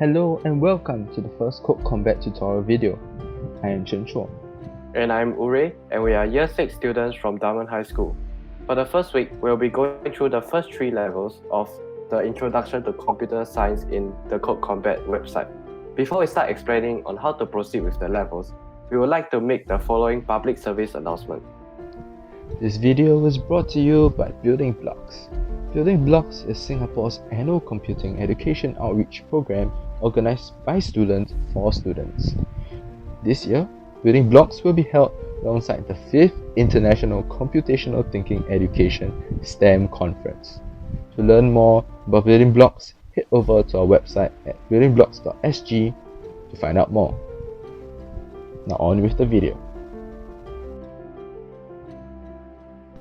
Hello and welcome to the first CodeCombat tutorial video. I am Chen Chuo. And I'm Ure, and we are Year 6 students from Diamond High School. For the first week, we'll be going through the first 3 levels of the Introduction to Computer Science in the CodeCombat website. Before we start explaining on how to proceed with the levels, we would like to make the following public service announcement. This video was brought to you by Building Blocks. Building Blocks is Singapore's annual computing education outreach program organized by students for students. This year, Building Blocks will be held alongside the 5th International Computational Thinking Education STEM Conference. To learn more about Building Blocks, head over to our website at buildingblocks.sg to find out more. Now on with the video.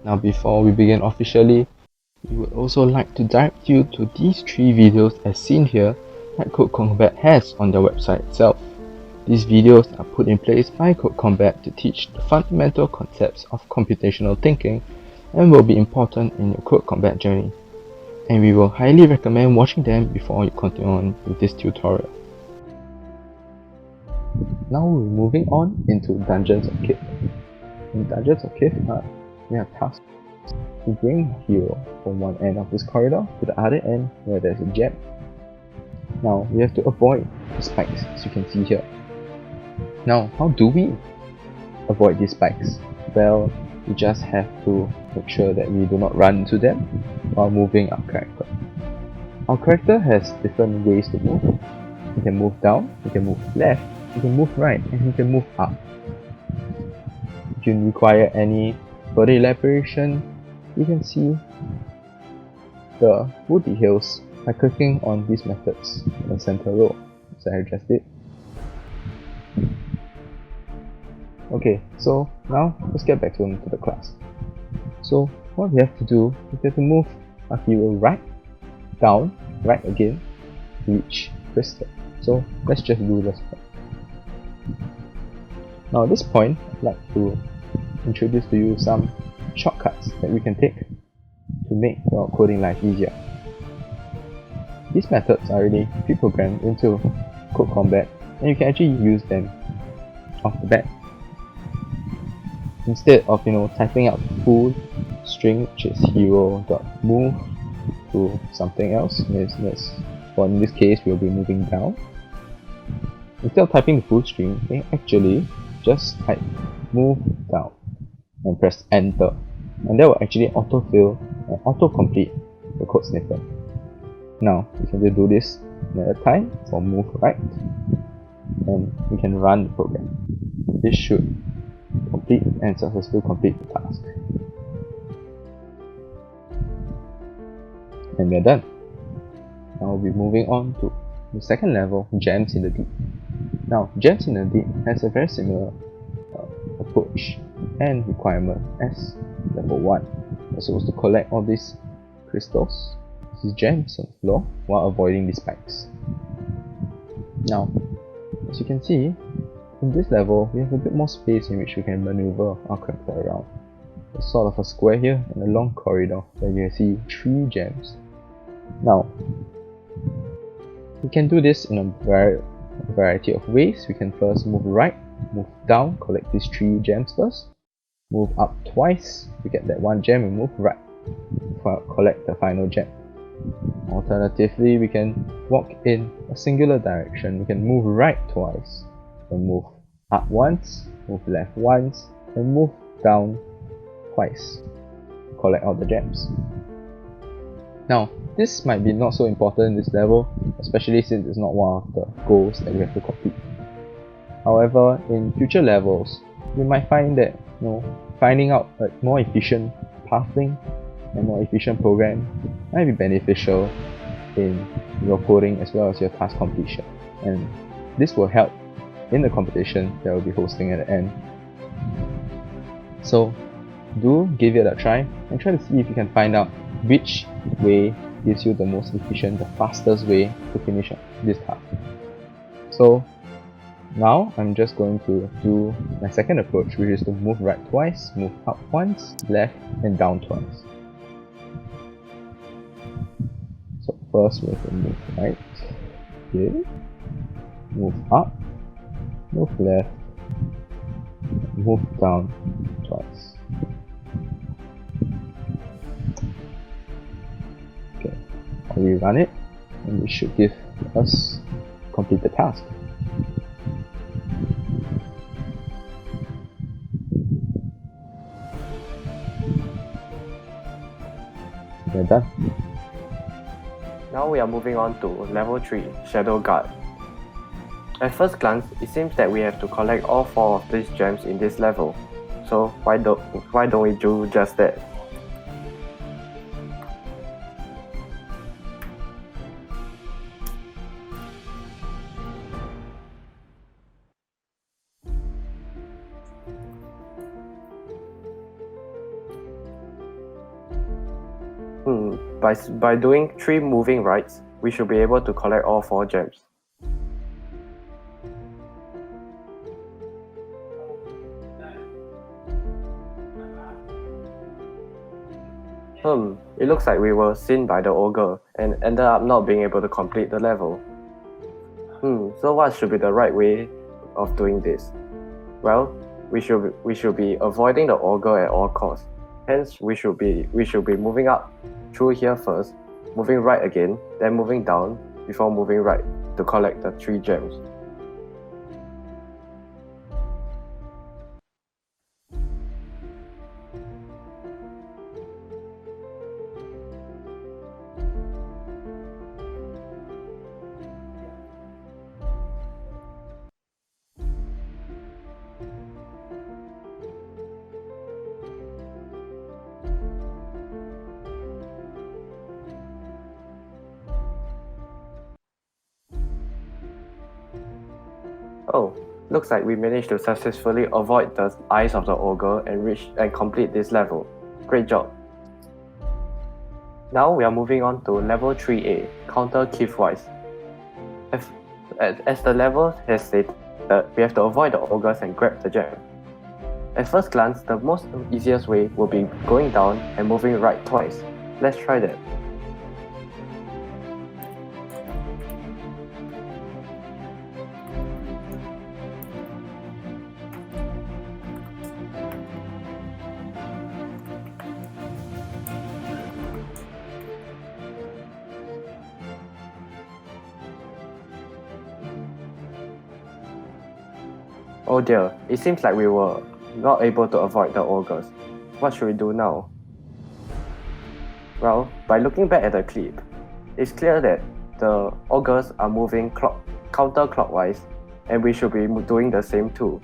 Now before we begin officially, we would also like to direct you to these 3 videos as seen here that CodeCombat has on their website itself. These videos are put in place by CodeCombat to teach the fundamental concepts of computational thinking and will be important in your CodeCombat journey. And we will highly recommend watching them before you continue on with this tutorial. Now we're moving on into Dungeons of Kithgard. In Dungeons of Kithgard, we are tasked to bring a hero from one end of this corridor to the other end where there's a gem. Now we have to avoid the spikes, as you can see here. Now how do we avoid these spikes? Well, we just have to make sure that we do not run into them while moving our character. Our character has different ways to move. He can move down, he can move left, he can move right, and he can move up. If you require any further elaboration, you can see the full details by clicking on these methods in the center row, as I just did. Okay, so now let's get back to the class. So what we have to do is we have to move our hero right, down, right again to reach crystal. So let's just do this one. Now at this point, I'd like to introduce to you some shortcuts that we can take to make your coding life easier. These methods are already pre-programmed into CodeCombat and you can actually use them off the bat. Instead of typing out the full string, which is hero.move to something else, in this case we'll be moving down. Instead of typing the full string, you can actually just type move down and press enter, and that will actually autofill and autocomplete the code snippet. Now we can do this another time for move right, and we can run the program. This should complete and successfully complete the task. And we're done. Now we'll be moving on to the second level, Gems in the Deep. Now, Gems in the Deep has a very similar approach and requirement as level 1. We're supposed to collect all these crystals, these gems on the floor, while avoiding the spikes. Now, as you can see, in this level, we have a bit more space in which we can maneuver our character around. There's sort of a square here and a long corridor where you can see 3 gems. Now, we can do this in a variety of ways. We can first move right, move down, collect these 3 gems first, move up twice to get that 1 gem, and move right, collect the final gem. Alternatively, we can walk in a singular direction. We can move right twice, then move up once, move left once, and move down twice, collect all the gems. Now, this might be not so important in this level, especially since it's not one of the goals that we have to complete. However, in future levels, you might find that finding out a more efficient pathing and more efficient program might be beneficial in your coding as well as your task completion, and this will help in the competition that we'll be hosting at the end. So do give it a try and try to see if you can find out which way gives you the most efficient, the fastest way to finish this task. So now I'm just going to do my second approach, which is to move right twice, move up once, left and down twice. So first we have to move right, Okay. Move up, move left, move down twice. Okay, I'll rerun it, and it should give us complete the task. We're done. Now we are moving on to level 3, Shadow Guard. At first glance, it seems that we have to collect all 4 of these gems in this level. So why don't we do just that? By doing 3 moving rights, we should be able to collect all 4 gems. It looks like we were seen by the ogre and ended up not being able to complete the level. So what should be the right way of doing this? Well, we should be avoiding the ogre at all costs. Hence, we should be moving up through here first, moving right again, then moving down before moving right to collect the 3 gems. Oh, looks like we managed to successfully avoid the eyes of the ogre and complete this level. Great job. Now we are moving on to level 3A, Counter Kithgard. As the level has stated, we have to avoid the ogres and grab the gem. At first glance, the most easiest way will be going down and moving right twice. Let's try that. Oh dear, it seems like we were not able to avoid the ogres. What should we do now? Well, by looking back at the clip, it's clear that the ogres are moving counterclockwise, and we should be doing the same too.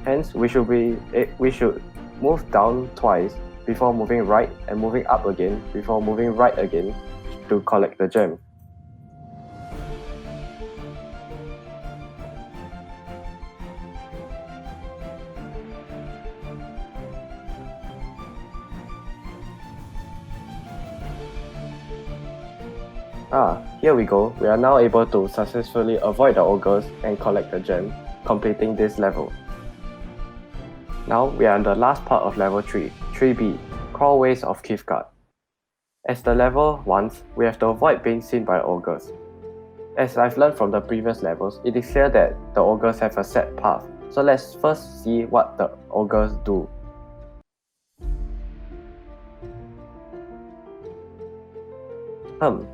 Hence, we should move down twice before moving right and moving up again before moving right again to collect the gem. Here we go. We are now able to successfully avoid the ogres and collect the gem, completing this level. Now we are in the last part of level 3, 3B, Crawlways of Kithgard. As the level wants, we have to avoid being seen by ogres. As I've learned from the previous levels, it is clear that the ogres have a set path. So let's first see what the ogres do.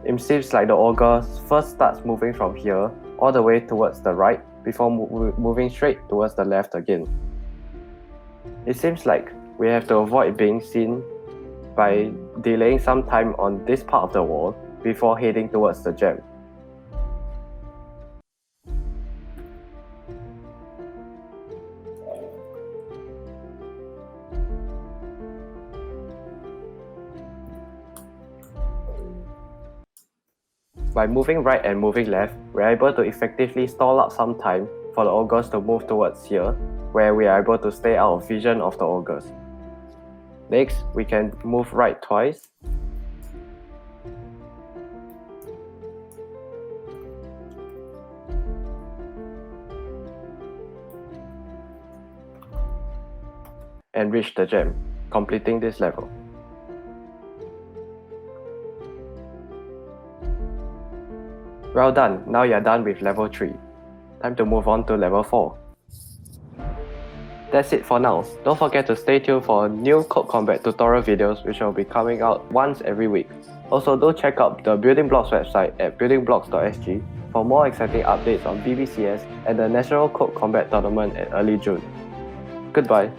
It seems like the ogre first starts moving from here all the way towards the right before moving straight towards the left again. It seems like we have to avoid being seen by delaying some time on this part of the wall before heading towards the gem. By moving right and moving left, we are able to effectively stall out some time for the ogres to move towards here, where we are able to stay out of vision of the ogres. Next, we can move right twice. And reach the gem, completing this level. Well done, now you're done with level 3. Time to move on to level 4. That's it for now. Don't forget to stay tuned for new CodeCombat tutorial videos which will be coming out once every week. Also, do check out the Building Blocks website at buildingblocks.sg for more exciting updates on BBCS and the National CodeCombat Tournament at early June. Goodbye.